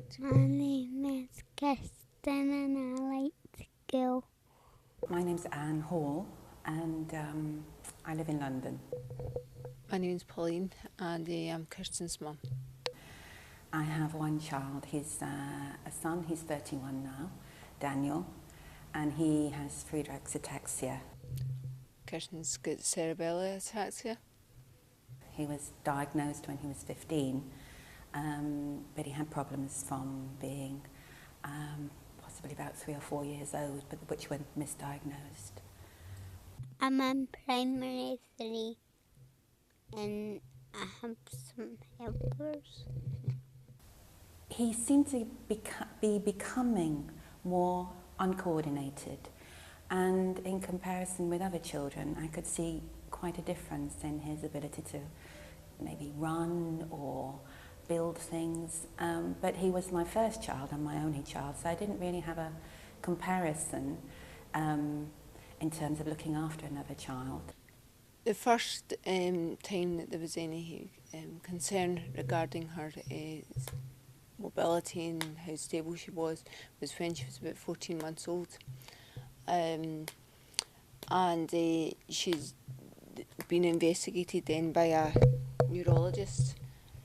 My name is Kirstin and I like school. My name's Anne Hall and I live in London. My name's Pauline and I'm Kirstin's mum. I have one child. He's a son. He's 31 now, Daniel, and he has Friedreich's ataxia. Kirstin's got cerebellar ataxia. He was diagnosed when he was 15, but he had problems from being possibly about 3 or 4 years old, but which were misdiagnosed. I'm in primary 3 and I have some helpers. He seemed to be becoming more uncoordinated, and in comparison with other children I could see quite a difference in his ability to maybe run or build things, but he was my first child and my only child, so I didn't really have a comparison in terms of looking after another child. The first time that there was any concern regarding her mobility and how stable she was when she was about 14 months old. And she's been investigated then by a neurologist,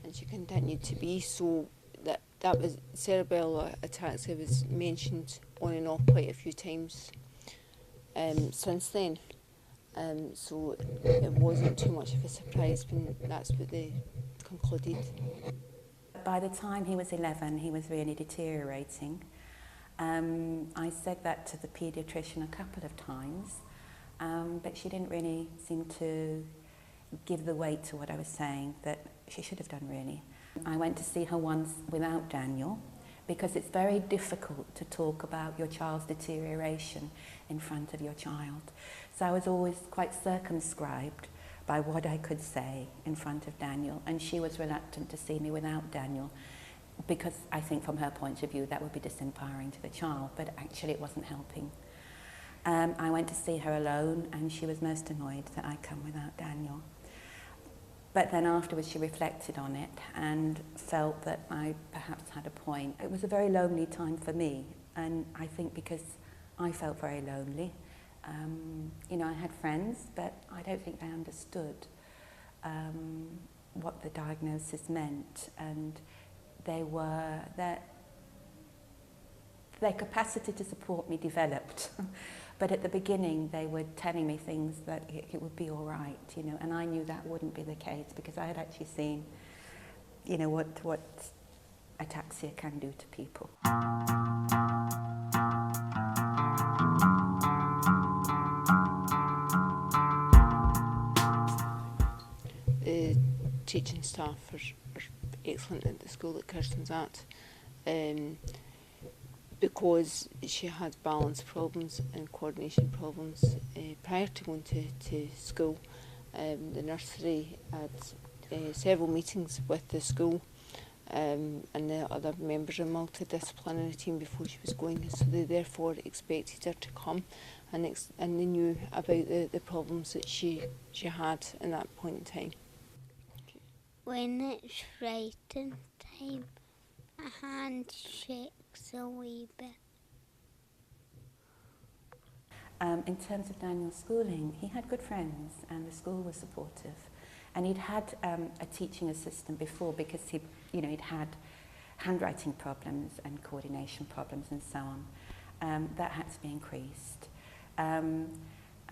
and she continued to be, so that was cerebellar ataxia was mentioned on and off quite a few times since then. So it wasn't too much of a surprise when that's what they concluded. By the time he was 11, he was really deteriorating. I said that to the paediatrician a couple of times, but she didn't really seem to give the weight to what I was saying that she should have done, really. I went to see her once without Daniel, because it's very difficult to talk about your child's deterioration in front of your child. So I was always quite circumscribed by what I could say in front of Daniel, and she was reluctant to see me without Daniel, because I think from her point of view that would be disempowering to the child, but actually it wasn't helping. I went to see her alone and she was most annoyed that I'd come without Daniel. But then afterwards she reflected on it and felt that I perhaps had a point. It was a very lonely time for me, and I think because I felt very lonely. You know, I had friends, but I don't think they understood what the diagnosis meant, and their capacity to support me developed. But at the beginning they were telling me things that it would be all right, you know, and I knew that wouldn't be the case because I had actually seen, you know, what ataxia can do to people. The teaching staff are excellent at the school that Kirstin's at, because she had balance problems and coordination problems prior to going to school. The nursery had several meetings with the school and the other members of the multidisciplinary team before she was going, so they therefore expected her to come, and they knew about the problems that she had in that point in time. When it's writing time, my hand shakes a wee bit. In terms of Daniel's schooling, he had good friends and the school was supportive. And he'd had a teaching assistant before because he'd had handwriting problems and coordination problems and so on. That had to be increased.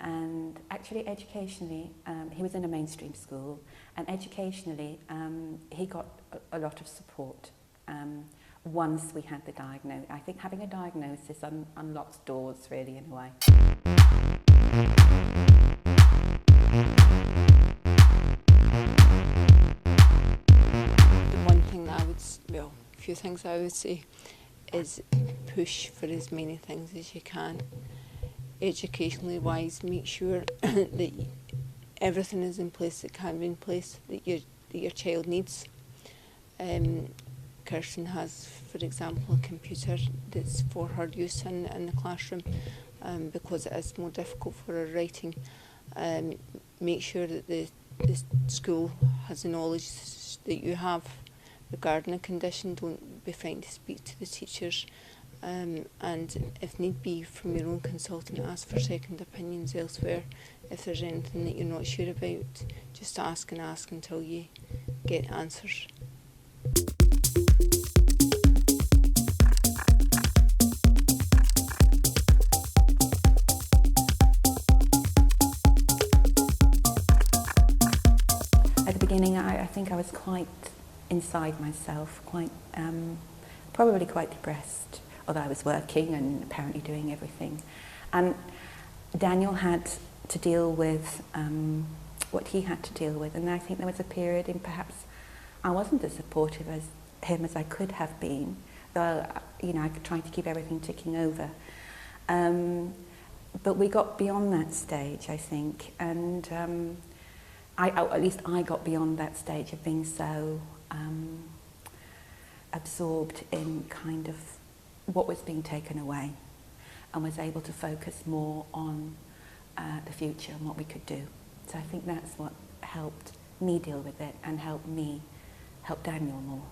And actually educationally, he was in a mainstream school, and educationally he got a lot of support once we had the diagnosis. I think having a diagnosis unlocks doors, really, in a way. The one thing that a few things I would say is push for as many things as you can. Educationally wise, make sure that everything is in place that can be in place that your child needs. Kirstin has, for example, a computer that's for her use in the classroom, because it is more difficult for her writing. Make sure that the school has the knowledge that you have regarding a condition. be frightened to speak to the teachers, and if need be from your own consultant, ask for second opinions elsewhere. If there's anything that you're not sure about, just ask and ask until you get answers. At the beginning, I think I was quite inside myself, quite probably quite depressed, although I was working and apparently doing everything. And Daniel had to deal with what he had to deal with, and I think there was a period in perhaps I wasn't as supportive as him as I could have been, though I tried to keep everything ticking over. But we got beyond that stage, I think, and at least I got beyond that stage of being so absorbed in kind of what was being taken away, and was able to focus more on the future and what we could do. So I think that's what helped me deal with it and help Daniel more.